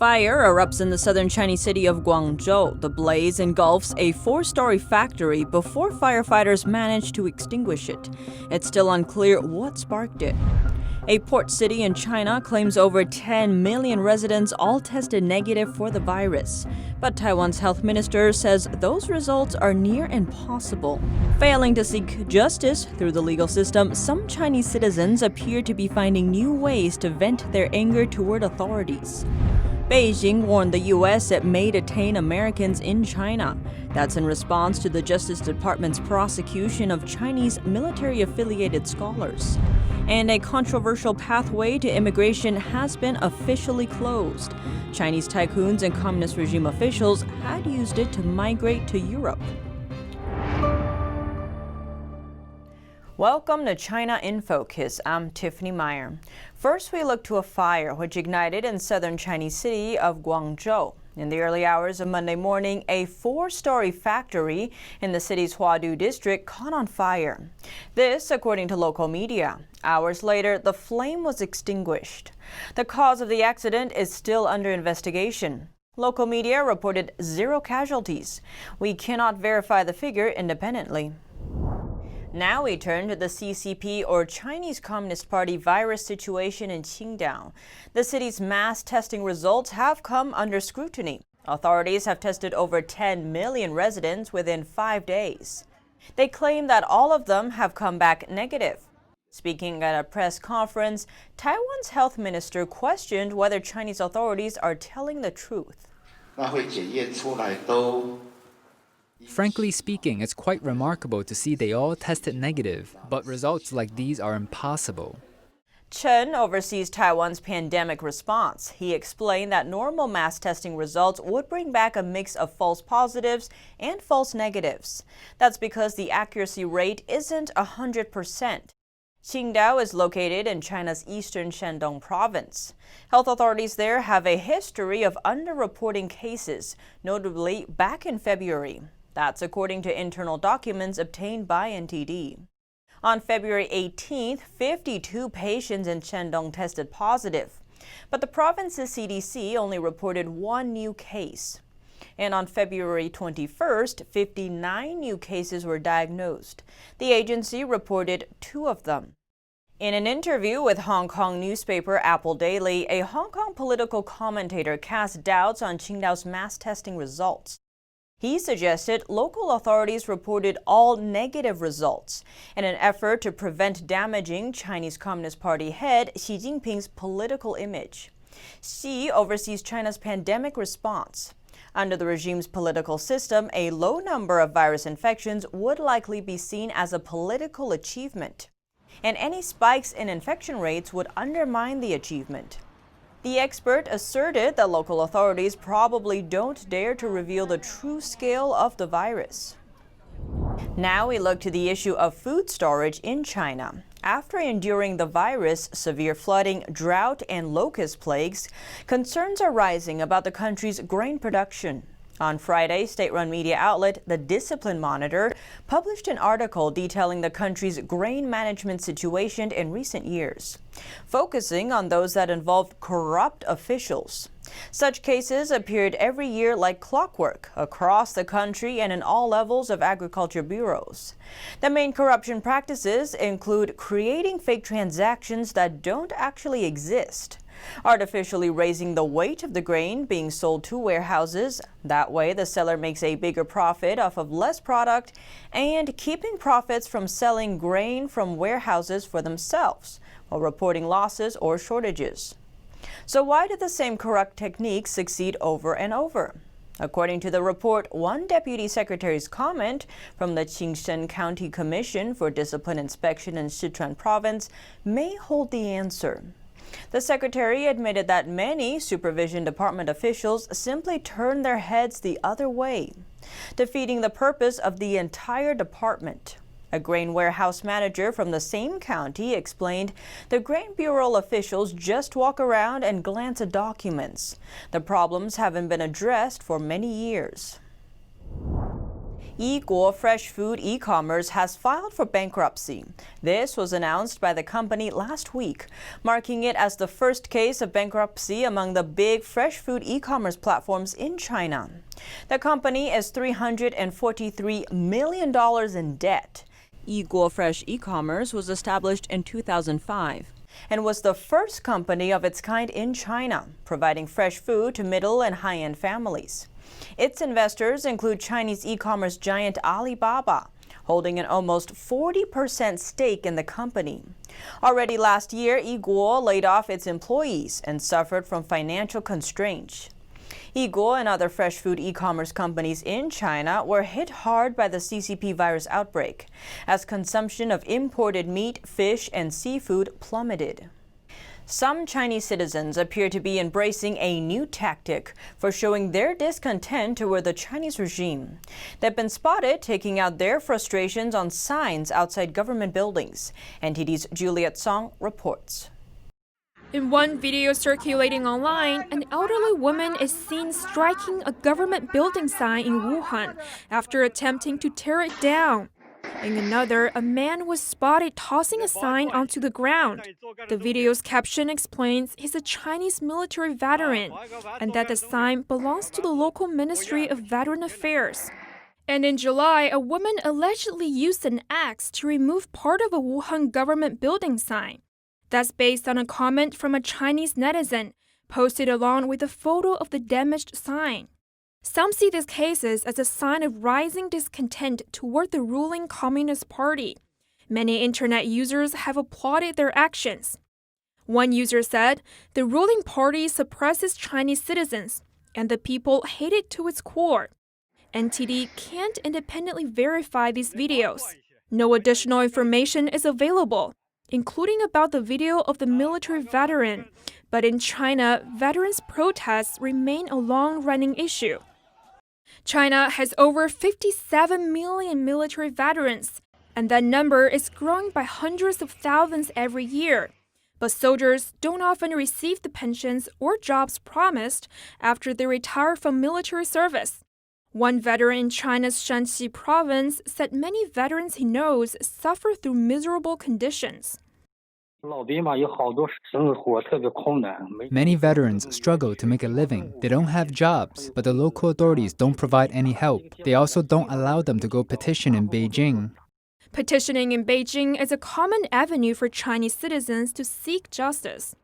Fire erupts in the southern Chinese city of Guangzhou. The blaze engulfs a four-story factory before firefighters manage to extinguish it. It's still unclear what sparked it. A port city in China claims over 10 million residents all tested negative for the virus. But Taiwan's health minister says those results are near impossible. Failing to seek justice through the legal system, some Chinese citizens appear to be finding new ways to vent their anger toward authorities. Beijing warned the U.S. it may detain Americans in China. That's in response to the Justice Department's prosecution of Chinese military-affiliated scholars. And a controversial pathway to immigration has been officially closed. Chinese tycoons and communist regime officials had used it to migrate to Europe. Welcome to China in Focus. I'm Tiffany Meyer. First, we look to a fire which ignited in southern Chinese city of Guangzhou. In the early hours of Monday morning, a four-story factory in the city's Huadu district caught on fire. This, according to local media. Hours later, the flame was extinguished. The cause of the accident is still under investigation. Local media reported 0 casualties. We cannot verify the figure independently. Now we turn to the CCP, or Chinese Communist Party, virus situation in Qingdao. The city's mass testing results have come under scrutiny. Authorities have tested over 10 million residents within 5 days. They claim that all of them have come back negative. Speaking at a press conference, Taiwan's health minister questioned whether Chinese authorities are telling the truth. Frankly speaking, it's quite remarkable to see they all tested negative, but results like these are impossible. Chen oversees Taiwan's pandemic response. He explained that normal mass testing results would bring back a mix of false positives and false negatives. That's because the accuracy rate isn't 100%. Qingdao is located in China's eastern Shandong province. Health authorities there have a history of underreporting cases, notably back in February. That's according to internal documents obtained by NTD. On February 18th, 52 patients in Shandong tested positive. But the province's CDC only reported 1 new case. And on February 21st, 59 new cases were diagnosed. The agency reported 2 of them. In an interview with Hong Kong newspaper Apple Daily, a Hong Kong political commentator cast doubts on Qingdao's mass testing results. He suggested local authorities reported all negative results in an effort to prevent damaging Chinese Communist Party head Xi Jinping's political image. Xi oversees China's pandemic response. Under the regime's political system, a low number of virus infections would likely be seen as a political achievement. And any spikes in infection rates would undermine the achievement. The expert asserted that local authorities probably don't dare to reveal the true scale of the virus. Now we look to the issue of food storage in China. After enduring the virus, severe flooding, drought, and locust plagues, concerns are rising about the country's grain production. On Friday, state-run media outlet The Discipline Monitor published an article detailing the country's grain management situation in recent years, focusing on those that involve corrupt officials. Such cases appeared every year like clockwork across the country and in all levels of agriculture bureaus. The main corruption practices include creating fake transactions that don't actually exist, artificially raising the weight of the grain being sold to warehouses. That way, the seller makes a bigger profit off of less product, and keeping profits from selling grain from warehouses for themselves while reporting losses or shortages. So why do the same corrupt techniques succeed over and over? According to the report, one deputy secretary's comment from the Qingshan County Commission for Discipline Inspection in Sichuan Province may hold the answer. The secretary admitted that many supervision department officials simply turn their heads the other way, defeating the purpose of the entire department. A grain warehouse manager from the same county explained the Grain Bureau officials just walk around and glance at documents. The problems haven't been addressed for many years. Yiguo fresh food e-commerce has filed for bankruptcy. This was announced by the company last week, marking it as the first case of bankruptcy among the big fresh food e-commerce platforms in China. The company is $343 million in debt. Yiguo Fresh e-commerce was established in 2005 and was the first company of its kind in China, providing fresh food to middle and high-end families. Its investors include Chinese e-commerce giant Alibaba, holding an almost 40% stake in the company. Already last year, Yiguo laid off its employees and suffered from financial constraints. Yiguo and other fresh food e-commerce companies in China were hit hard by the CCP virus outbreak, as consumption of imported meat, fish, and seafood plummeted. Some Chinese citizens appear to be embracing a new tactic for showing their discontent toward the Chinese regime. They've been spotted taking out their frustrations on signs outside government buildings. NTD's Juliet Song reports. In one video circulating online, an elderly woman is seen striking a government building sign in Wuhan after attempting to tear it down. In another, a man was spotted tossing a sign onto the ground. The video's caption explains he's a Chinese military veteran and that the sign belongs to the local Ministry of Veteran Affairs. And in July, a woman allegedly used an axe to remove part of a Wuhan government building sign. That's based on a comment from a Chinese netizen, posted along with a photo of the damaged sign. Some see these cases as a sign of rising discontent toward the ruling Communist Party. Many internet users have applauded their actions. One user said, "The ruling party suppresses Chinese citizens, and the people hate it to its core." NTD can't independently verify these videos. No additional information is available, including about the video of the military veteran. But in China, veterans' protests remain a long-running issue. China has over 57 million military veterans, and that number is growing by hundreds of thousands every year. But soldiers don't often receive the pensions or jobs promised after they retire from military service. One veteran in China's Shanxi province said many veterans he knows suffer through miserable conditions. Many veterans struggle to make a living. They don't have jobs, but the local authorities don't provide any help. They also don't allow them to go petition in Beijing. Petitioning in Beijing is a common avenue for Chinese citizens to seek justice.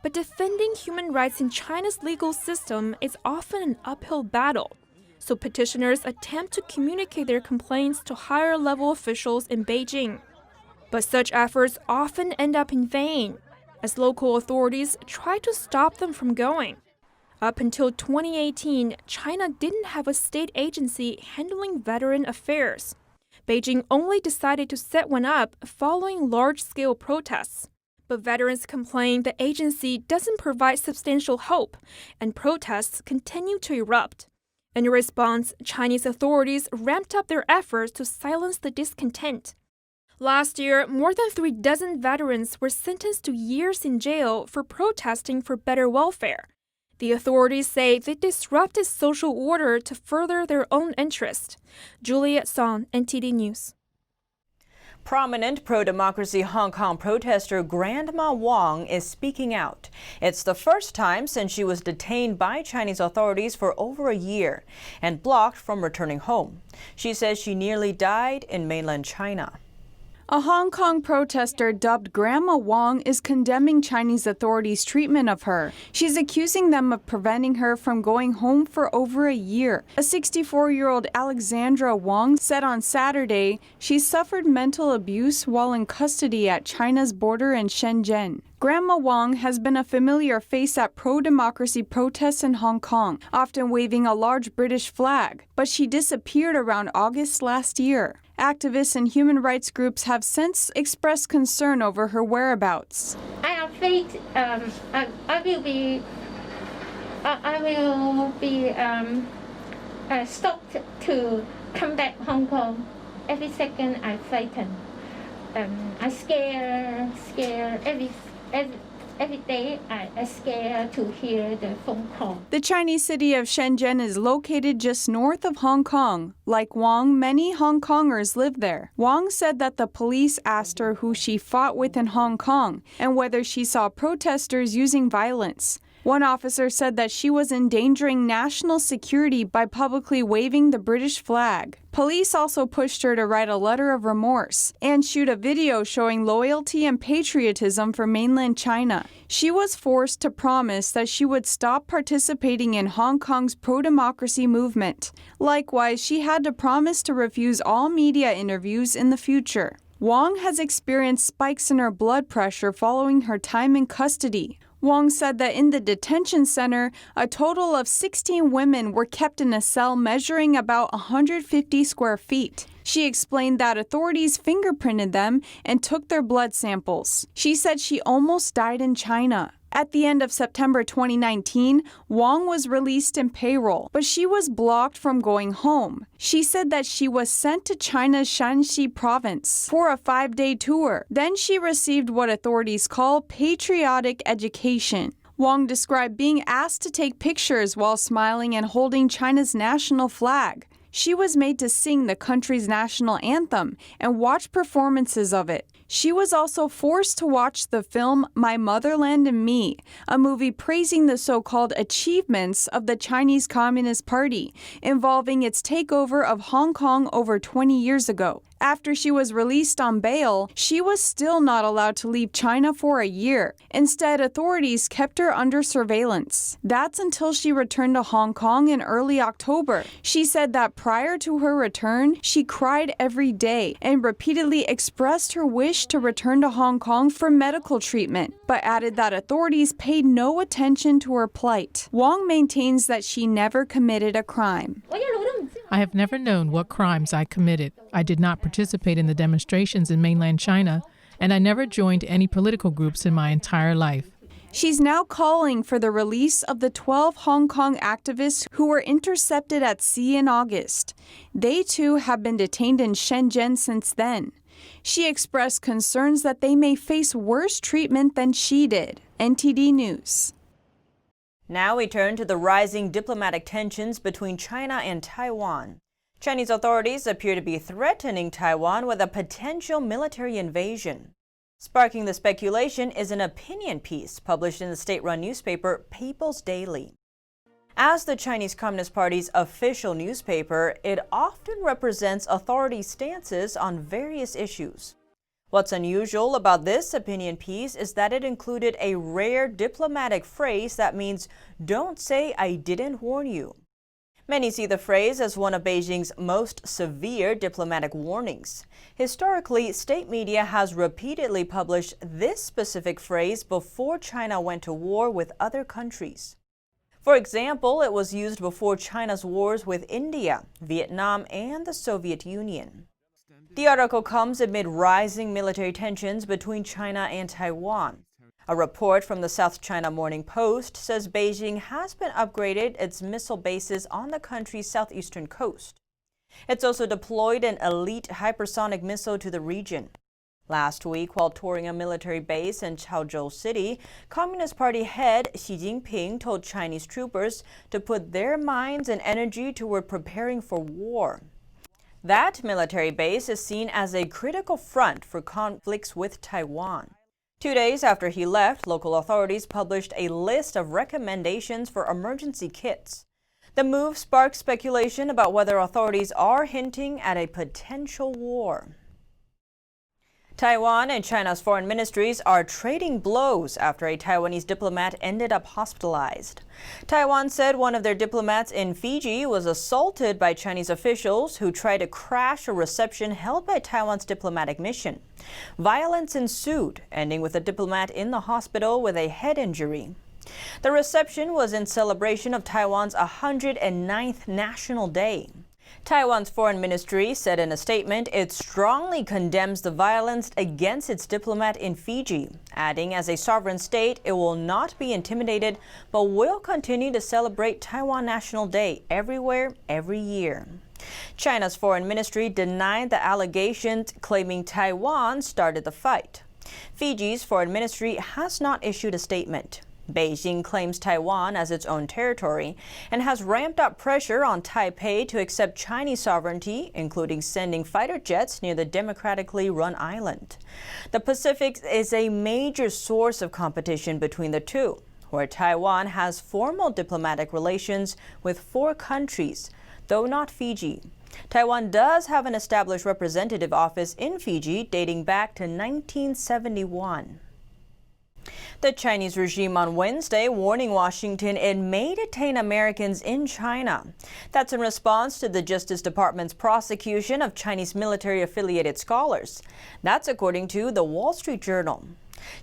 But defending human rights in China's legal system is often an uphill battle. So petitioners attempt to communicate their complaints to higher-level officials in Beijing. But such efforts often end up in vain, as local authorities try to stop them from going. Up until 2018, China didn't have a state agency handling veteran affairs. Beijing only decided to set one up following large-scale protests. But veterans complain the agency doesn't provide substantial hope, and protests continue to erupt. In response, Chinese authorities ramped up their efforts to silence the discontent. Last year, more than 36 veterans were sentenced to years in jail for protesting for better welfare. The authorities say they disrupted social order to further their own interest. Juliet Song, NTD News. Prominent pro-democracy Hong Kong protester Grandma Wong is speaking out. It's the first time since she was detained by Chinese authorities for over a year and blocked from returning home. She says she nearly died in mainland China. A Hong Kong protester dubbed Grandma Wong is condemning Chinese authorities' treatment of her. She's accusing them of preventing her from going home for over a year. A 64-year-old Alexandra Wong said on Saturday she suffered mental abuse while in custody at China's border in Shenzhen. Grandma Wong has been a familiar face at pro-democracy protests in Hong Kong, often waving a large British flag, but she disappeared around August last year. Activists and human rights groups have since expressed concern over her whereabouts. I am afraid I will be stopped to come back Hong Kong. Every second I frightened. I scare every day I scared to hear the phone call. The Chinese city of Shenzhen is located just north of Hong Kong. Like Wong, many Hong Kongers live there. Wong said that the police asked her who she fought with in Hong Kong and whether she saw protesters using violence. One officer said that she was endangering national security by publicly waving the British flag. Police also pushed her to write a letter of remorse and shoot a video showing loyalty and patriotism for mainland China. She was forced to promise that she would stop participating in Hong Kong's pro-democracy movement. Likewise, she had to promise to refuse all media interviews in the future. Wong has experienced spikes in her blood pressure following her time in custody. Wong said that in the detention center, a total of 16 women were kept in a cell measuring about 150 square feet. She explained that authorities fingerprinted them and took their blood samples. She said she almost died in China. At the end of September 2019, Wong was released in parole, but she was blocked from going home. She said that she was sent to China's Shanxi province for a 5-day tour. Then she received what authorities call patriotic education. Wong described being asked to take pictures while smiling and holding China's national flag. She was made to sing the country's national anthem and watch performances of it. She was also forced to watch the film My Motherland and Me, a movie praising the so-called achievements of the Chinese Communist Party, involving its takeover of Hong Kong over 20 years ago. After she was released on bail, she was still not allowed to leave China for a year. Instead, authorities kept her under surveillance. That's until she returned to Hong Kong in early October. She said that prior to her return, she cried every day and repeatedly expressed her wish to return to Hong Kong for medical treatment, but added that authorities paid no attention to her plight. Wong maintains that she never committed a crime. I have never known what crimes I committed. I did not participate in the demonstrations in mainland China, and I never joined any political groups in my entire life. She's now calling for the release of the 12 Hong Kong activists who were intercepted at sea in August. They too have been detained in Shenzhen since then. She expressed concerns that they may face worse treatment than she did. NTD News. Now we turn to the rising diplomatic tensions between China and Taiwan. Chinese authorities appear to be threatening Taiwan with a potential military invasion. Sparking the speculation is an opinion piece published in the state-run newspaper People's Daily. As the Chinese Communist Party's official newspaper, it often represents authority stances on various issues. What's unusual about this opinion piece is that it included a rare diplomatic phrase that means, "Don't say I didn't warn you." Many see the phrase as one of Beijing's most severe diplomatic warnings. Historically, state media has repeatedly published this specific phrase before China went to war with other countries. For example, it was used before China's wars with India, Vietnam, and the Soviet Union. The article comes amid rising military tensions between China and Taiwan. A report from the South China Morning Post says Beijing has been upgraded its missile bases on the country's southeastern coast. It's also deployed an elite hypersonic missile to the region. Last week, while touring a military base in Guangzhou City, Communist Party head Xi Jinping told Chinese troopers to put their minds and energy toward preparing for war. That military base is seen as a critical front for conflicts with Taiwan. 2 days after he left, local authorities published a list of recommendations for emergency kits. The move sparked speculation about whether authorities are hinting at a potential war. Taiwan and China's foreign ministries are trading blows after a Taiwanese diplomat ended up hospitalized. Taiwan said one of their diplomats in Fiji was assaulted by Chinese officials who tried to crash a reception held by Taiwan's diplomatic mission. Violence ensued, ending with a diplomat in the hospital with a head injury. The reception was in celebration of Taiwan's 109th National Day. Taiwan's foreign ministry said in a statement it strongly condemns the violence against its diplomat in Fiji, adding as a sovereign state it will not be intimidated but will continue to celebrate Taiwan National Day everywhere, every year. China's foreign ministry denied the allegations, claiming Taiwan started the fight. Fiji's foreign ministry has not issued a statement. Beijing claims Taiwan as its own territory and has ramped up pressure on Taipei to accept Chinese sovereignty, including sending fighter jets near the democratically run island. The Pacific is a major source of competition between the two, where Taiwan has formal diplomatic relations with 4 countries, though not Fiji. Taiwan does have an established representative office in Fiji dating back to 1971. The Chinese regime on Wednesday warning Washington it may detain Americans in China. That's in response to the Justice Department's prosecution of Chinese military-affiliated scholars. That's according to the Wall Street Journal.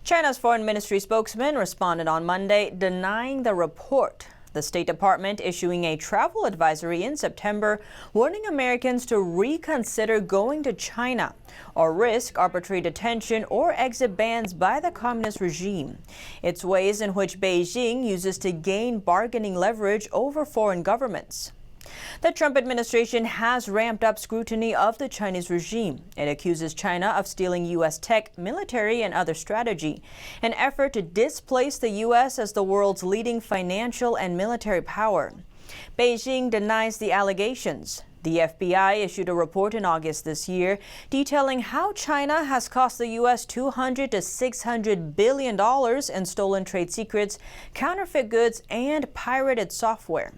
China's foreign ministry spokesman responded on Monday, denying the report. The State Department issuing a travel advisory in September, warning Americans to reconsider going to China or risk arbitrary detention or exit bans by the communist regime. It's ways in which Beijing uses to gain bargaining leverage over foreign governments. The Trump administration has ramped up scrutiny of the Chinese regime. It accuses China of stealing U.S. tech, military, and other strategy, an effort to displace the U.S. as the world's leading financial and military power. Beijing denies the allegations. The FBI issued a report in August this year detailing how China has cost the U.S. $200 to $600 billion in stolen trade secrets, counterfeit goods, and pirated software.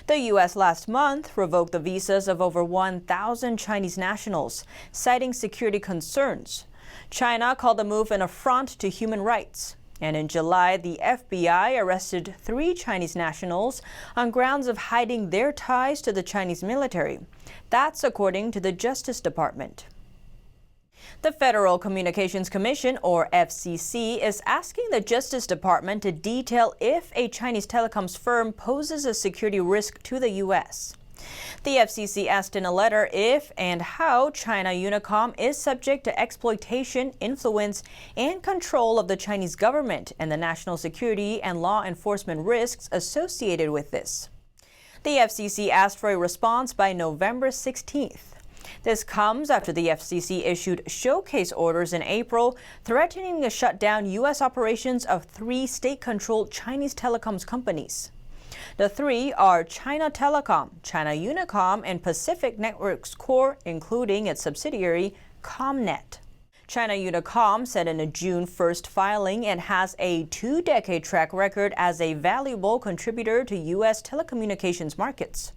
The U.S. last month revoked the visas of over 1,000 Chinese nationals, citing security concerns. China called the move an affront to human rights. And in July, the FBI arrested 3 Chinese nationals on grounds of hiding their ties to the Chinese military. That's according to the Justice Department. The Federal Communications Commission, or FCC, is asking the Justice Department to detail if a Chinese telecoms firm poses a security risk to the U.S. The FCC asked in a letter if and how China Unicom is subject to exploitation, influence, and control of the Chinese government and the national security and law enforcement risks associated with this. The FCC asked for a response by November 16th. This comes after the FCC issued showcase orders in April, threatening to shut down U.S. operations of 3 state-controlled Chinese telecoms companies. The 3 are China Telecom, China Unicom, and Pacific Networks Corp., including its subsidiary, ComNet. China Unicom said in a June 1st filing it has a 2-decade track record as a valuable contributor to U.S. telecommunications markets.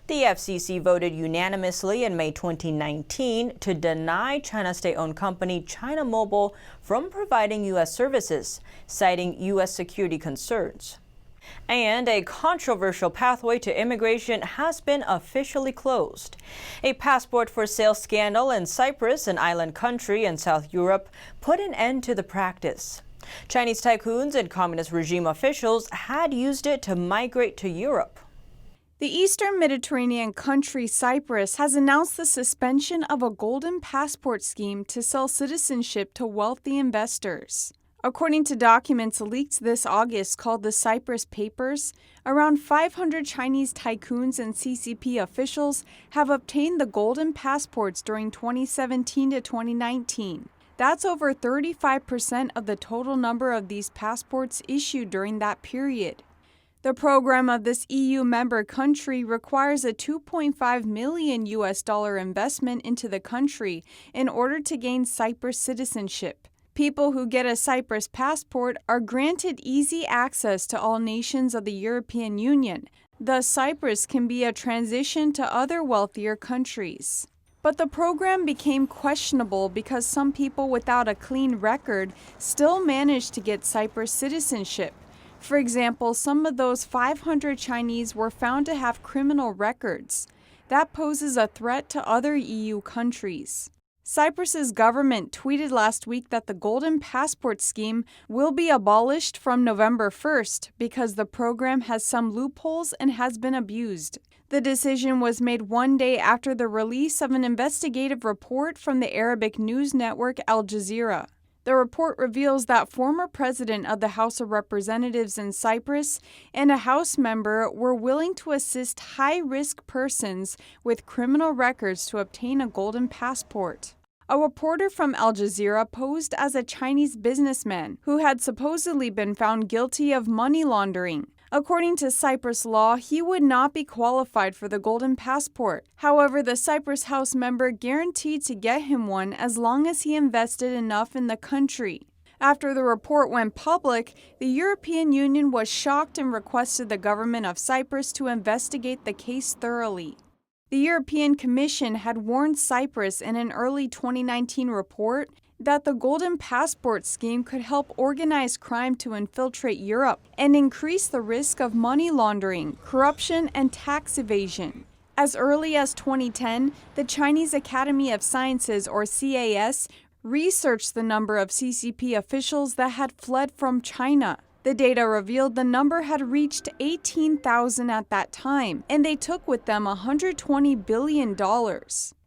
The FCC voted unanimously in May 2019 to deny China's state-owned company China Mobile from providing U.S. services, citing U.S. security concerns. And a controversial pathway to immigration has been officially closed. A passport for sale scandal in Cyprus, an island country in South Europe, put an end to the practice. Chinese tycoons and communist regime officials had used it to migrate to Europe. The Eastern Mediterranean country Cyprus has announced the suspension of a golden passport scheme to sell citizenship to wealthy investors. According to documents leaked this August called the Cyprus Papers, around 500 Chinese tycoons and CCP officials have obtained the golden passports during 2017 to 2019. That's over 35% of the total number of these passports issued during that period. The program of this EU member country requires a $2.5 million investment into the country in order to gain Cyprus citizenship. People who get a Cyprus passport are granted easy access to all nations of the European Union. Thus, Cyprus can be a transition to other wealthier countries. But the program became questionable because some people without a clean record still managed to get Cyprus citizenship. For example, some of those 500 Chinese were found to have criminal records. That poses a threat to other EU countries. Cyprus's government tweeted last week that the golden passport scheme will be abolished from November 1st because the program has some loopholes and has been abused. The decision was made one day after the release of an investigative report from the Arabic news network Al Jazeera. The report reveals that former president of the House of Representatives in Cyprus and a House member were willing to assist high-risk persons with criminal records to obtain a golden passport. A reporter from Al Jazeera posed as a Chinese businessman who had supposedly been found guilty of money laundering. According to Cyprus law, he would not be qualified for the golden passport. However, the Cyprus House member guaranteed to get him one as long as he invested enough in the country. After the report went public, the European Union was shocked and requested the government of Cyprus to investigate the case thoroughly. The European Commission had warned Cyprus in an early 2019 report that the Golden Passport scheme could help organized crime to infiltrate Europe and increase the risk of money laundering, corruption, and tax evasion. As early as 2010, the Chinese Academy of Sciences, or CAS, researched the number of CCP officials that had fled from China. The data revealed the number had reached 18,000 at that time, and they took with them $120 billion.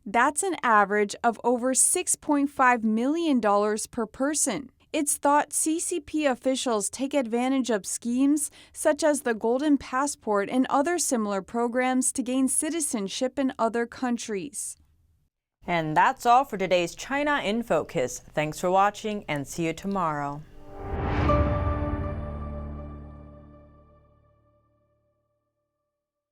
That's an average of over $6.5 million per person. It's thought CCP officials take advantage of schemes such as the Golden Passport and other similar programs to gain citizenship in other countries. And that's all for today's China in Focus. Thanks for watching and see you tomorrow.